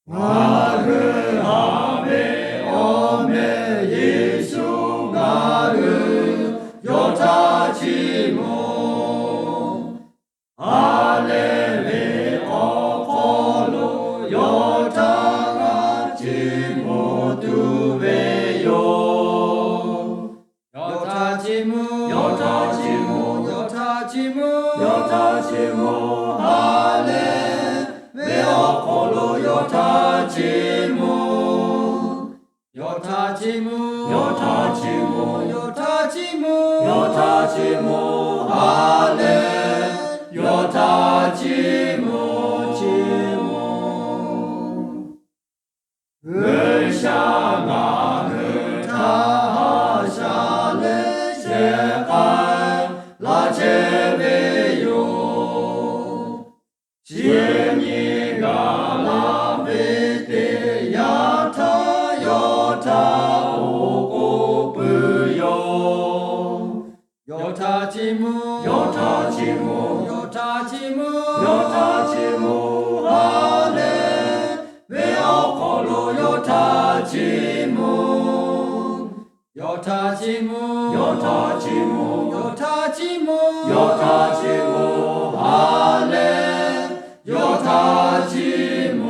나를 아베 오메 예수 나를 여자지모 알레레 어폴로 여자같이 모두 외요 여자지모 여자지모 여자지모 여자지모 알레 외어폴로 여자지모 여자지모 여자지모 여자지모 여자지모 할레 여자지모 지모 을샹아를 타샤레 세칼 라제베요 지니가 라베테 야타 여타 오고브요 여타지무 여타지무 여타지무 여타지무 하레 외어콜로 여타지무 여타지무 여타지무 여타지무 여타지무 하레 여타지모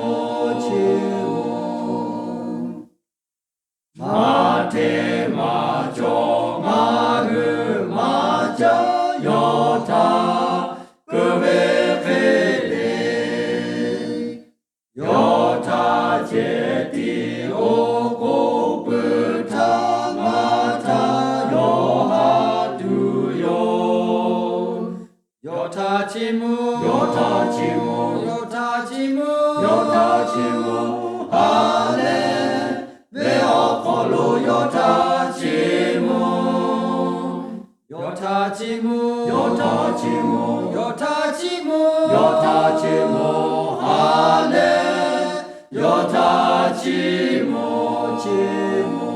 지모 마테 마조 마르 마자 여타 그베페레 여타 제티 오고브타 마타 여하두요 여타지모 여타지모 여타지모 여타지모 할레 외어콜로 여타지모 여타지모 여타지모 여타지모 여타지모 할레 여타지모 지모